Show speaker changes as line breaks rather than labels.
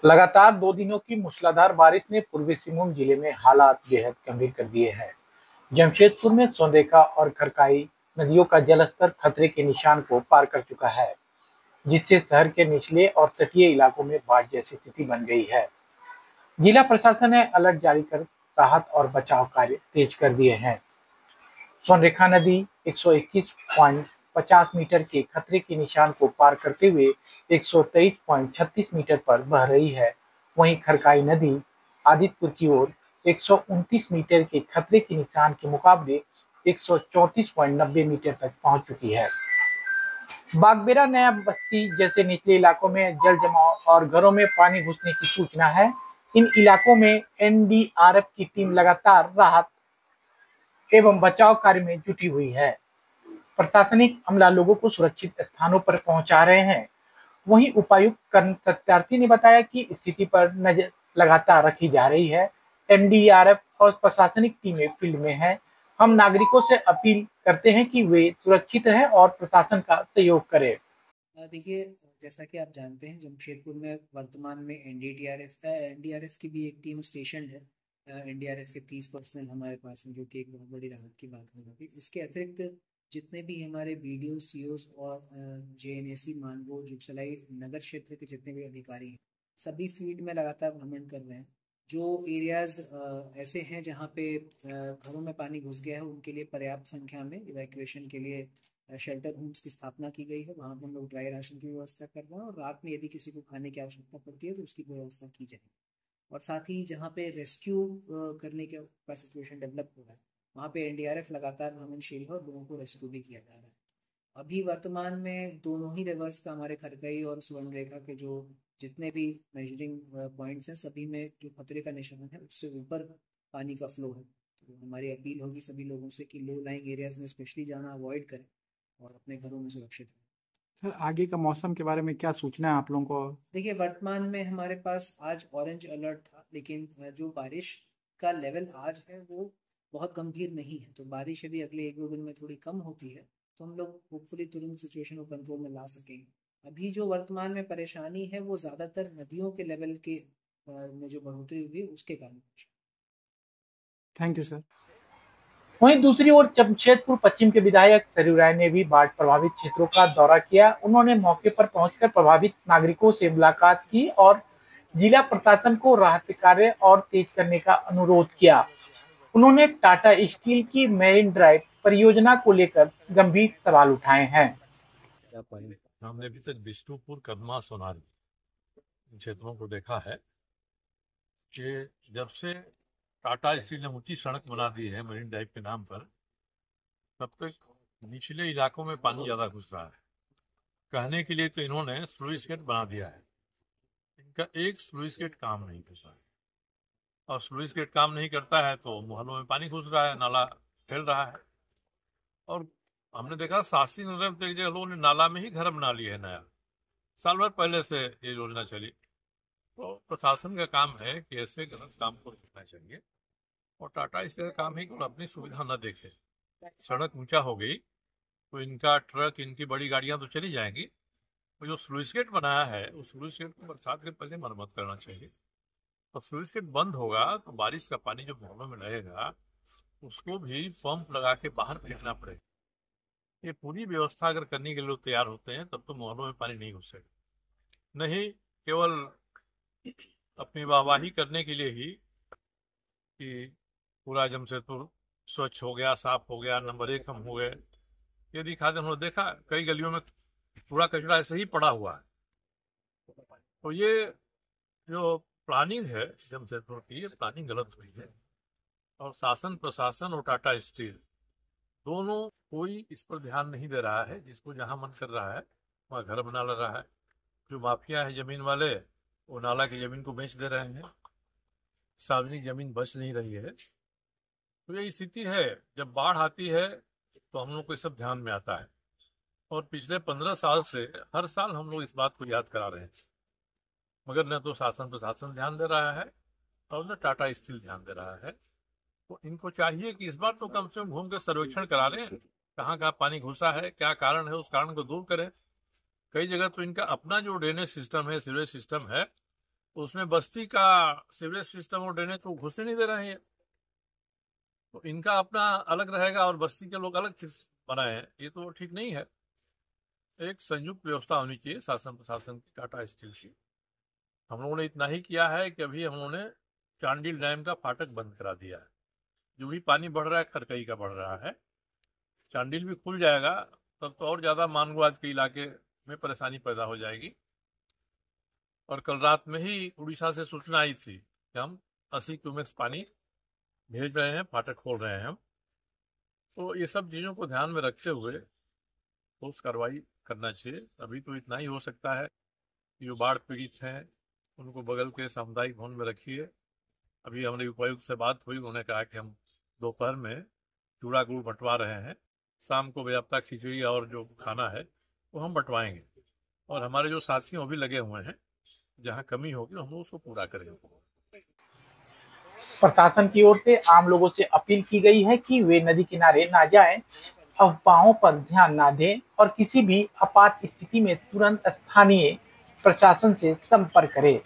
लगातार 2 दिनों की मूसलाधार बारिश ने पूर्वी सिंहभूम जिले में हालात बेहद गंभीर कर दिए हैं। जमशेदपुर में सोनरेखा और खरकाई नदियों का जलस्तर खतरे के निशान को पार कर चुका है, जिससे शहर के निचले और तटीय इलाकों में बाढ़ जैसी स्थिति बन गई है। जिला प्रशासन ने अलर्ट जारी कर राहत और बचाव कार्य तेज कर दिए हैं। सोनरेखा नदी 121.50 मीटर के खतरे के निशान को पार करते हुए 123.36 मीटर पर बह रही है। वहीं खरकाई नदी आदितपुर की ओर 129 मीटर के खतरे के निशान के मुकाबले 134.90 मीटर तक पहुंच चुकी है। बागबेरा, नया बस्ती जैसे निचले इलाकों में जल जमाव और घरों में पानी घुसने की सूचना है। इन इलाकों में एनडीआरएफ की टीम लगातार राहत एवं बचाव कार्य में जुटी हुई है। प्रशासनिक अमला लोगों को सुरक्षित स्थानों पर पहुंचा रहे हैं। वहीं उपायुक्त कर्ण सत्यार्थी ने बताया कि स्थिति पर नजर लगातार रखी जा रही है। एनडीआरएफ और प्रशासनिक टीमें फील्ड में हैं। हम नागरिकों से अपील करते हैं कि वे सुरक्षित रहें और प्रशासन का सहयोग करें।
देखिए, जैसा कि आप जानते हैं, जमशेदपुर में वर्तमान में एनडीआरएफ की भी एक टीम स्टेशन है। एनडीआरएफ के 30 पर्सनल हमारे पास हैं, जो कि एक बहुत बड़ी राहत की बात होगी। इसके अतिरिक्त जितने भी हमारे बीडीओ, सीओस और जेएनएसी, मानगो, जुगसलाई नगर क्षेत्र के जितने भी अधिकारी हैं, सभी फील्ड में लगातार भ्रमण कर रहे हैं। जो एरियाज ऐसे हैं जहाँ पे घरों में पानी घुस गया है, उनके लिए पर्याप्त संख्या में इवैक्यूएशन के लिए शेल्टर होम्स की स्थापना की गई है। वहाँ पर हम लोग ड्राई राशन की व्यवस्था कर रहे हैं, और रात में यदि किसी को खाने की आवश्यकता पड़ती है तो उसकी व्यवस्था की जाएगी। और साथ ही जहाँ पे रेस्क्यू करने का सिचुएशन डेवलप हो रहा है, वहाँ पे एनडीआरएफ लगातार भ्रमणशील है और लोगों को रेस्क्यू भी किया जा रहा है। अभी वर्तमान में दोनों ही रिवर्स का, हमारे खरकई और सुवर्णरेखा के जो जितने भी मेजरिंग पॉइंट्स हैं, सभी में जो खतरे का निशान है उससे ऊपर पानी का फ्लो है। तो हमारी अपील होगी सभी लोगों से कि लो लाइंग एरियाज में स्पेशली जाना अवॉइड करें और अपने घरों में सुरक्षित रहें।
सर, आगे का मौसम के बारे में क्या सूचना है आप लोगों को?
देखिए, वर्तमान में हमारे पास आज ऑरेंज अलर्ट था, लेकिन जो बारिश का लेवल आज है वो बहुत गंभीर नहीं है। तो बारिश यदि अगले 1-2 दिन में थोड़ी कम होती है तो हम लोग होपफुली तुरंत सिचुएशन को कंट्रोल में ला सकेंगे। अभी जो वर्तमान में परेशानी है वो ज़्यादातर नदियों के लेवल के में जो बढ़ोतरी हुई उसके कारण।
Thank you sir.
वहीं दूसरी ओर जमशेदपुर पश्चिम के विधायक सरयू राय ने भी बाढ़ प्रभावित क्षेत्रों का दौरा किया। उन्होंने मौके पर पहुंचकर प्रभावित नागरिकों से मुलाकात की और जिला प्रशासन को राहत कार्य और तेज करने का अनुरोध किया। उन्होंने टाटा स्टील की मेरिन ड्राइव परियोजना को लेकर गंभीर सवाल उठाए हैं।
हमने अभी तक विष्णुपुर, कदमा, सोनारी क्षेत्रों को देखा है कि जब से टाटा स्टील ने ऊंची सड़क बना दी है मरीन ड्राइव के नाम पर, तब तक निचले इलाकों में पानी ज्यादा घुस रहा है। कहने के लिए तो इन्होंने स्लुइस गेट बना दिया है, इनका एक स्लुइस गेट काम नहीं कर रहा है। और स्लुइस गेट काम नहीं करता है तो मोहल्लों में पानी घुस रहा है, नाला फैल रहा है। और हमने देखा सासी नगर में एक जगह लोगों ने नाला में ही घर बना लिया है नया, साल भर पहले से ये योजना चली। तो प्रशासन का काम है कि ऐसे गलत काम को रोकना चाहिए, और टाटा इसका काम है कि अपनी सुविधा न देखे। सड़क ऊंचा हो गई तो इनका ट्रक, इनकी बड़ी गाड़ियां तो चली जाएंगी। तो जो स्लुइस गेट बनाया है उस स्लुइस गेट को बरसात के पहले मरम्मत करना चाहिए। तो स्लुइस गेट बंद होगा तो बारिश का पानी जो मोहल्लों में रहेगा उसको भी पंप लगा के बाहर फेंकना पड़ेगा। ये पूरी व्यवस्था अगर करने के लिए लोग तैयार होते हैं तब तो मोहल्लों में पानी नहीं घुसेगा। नहीं केवल अपनी वाहवाही करने के लिए ही कि पूरा जमशेदपुर स्वच्छ हो गया, साफ हो गया, नंबर 1 हम हो गए, ये दिखा दे। हमने देखा कई गलियों में पूरा कचरा ऐसे ही पड़ा हुआ है। तो ये जो प्लानिंग है जमशेदपुर की, ये प्लानिंग गलत हुई है। और शासन, प्रशासन और टाटा स्टील दोनों कोई इस पर ध्यान नहीं दे रहा है। जिसको जहां मन कर रहा है वहां घर बना ले रहा है। जो माफिया है जमीन वाले, वो नाला की जमीन को बेच दे रहे हैं, सार्वजनिक जमीन बच नहीं रही है। तो ये स्थिति है। जब बाढ़ आती है तो हम लोग को सब ध्यान में आता है, और पिछले 15 साल से हर साल हम लोग इस बात को याद करा रहे हैं, मगर न तो शासन प्रशासन ध्यान दे रहा है और न टाटा स्टील ध्यान दे रहा है। तो इनको चाहिए कि इस बार तो कम से कम घूम कर सर्वेक्षण करा लें, कहाँ कहाँ पानी घुसा है, क्या कारण है, उस कारण को दूर करें। कई जगह तो इनका अपना जो ड्रेनेज सिस्टम है, सीवरेज सिस्टम है, तो उसमें बस्ती का सीवरेज सिस्टम और ड्रेनेज को घुसने नहीं दे रहे हैं। तो इनका अपना अलग रहेगा और बस्ती के लोग अलग बनाए हैं, ये तो ठीक नहीं है। एक संयुक्त व्यवस्था होनी चाहिए शासन प्रशासन की टाटा स्टील की। हम लोगों ने इतना ही किया है कि अभी हम लोगों ने चांडिल डैम का फाटक बंद करा दिया है। जो भी पानी बढ़ रहा है खरकई का बढ़ रहा है, चांडिल भी खुल जाएगा तब तो और ज़्यादा मानगुआज के इलाके में परेशानी पैदा हो जाएगी। और कल रात में ही उड़ीसा से सूचना आई थी कि हम 80 क्यूमेक्स पानी भेज रहे हैं, फाटक खोल रहे हैं हम। तो ये सब चीज़ों को ध्यान में रखते हुए ठोस कार्रवाई करना चाहिए। अभी तो इतना ही हो सकता है, जो बाढ़ पीड़ित हैं उनको बगल के सामुदायिक भवन में रखिए। अभी हमारे उपायुक्त से बात हुई, उन्होंने कहा कि हम दोपहर में चूड़ा गुड़ बंटवा रहे हैं, शाम को व्याप्ता खिचड़ी और जो खाना है वो हम बंटवाएंगे। और हमारे जो साथी हैं वो भी लगे हुए हैं, जहाँ कमी होगी हम उसको पूरा करेंगे।
प्रशासन की ओर से आम लोगों से अपील की गई है कि वे नदी किनारे ना जाएं, अफवाहों पर ध्यान ना दें और किसी भी आपात स्थिति में तुरंत स्थानीय प्रशासन से संपर्क करें।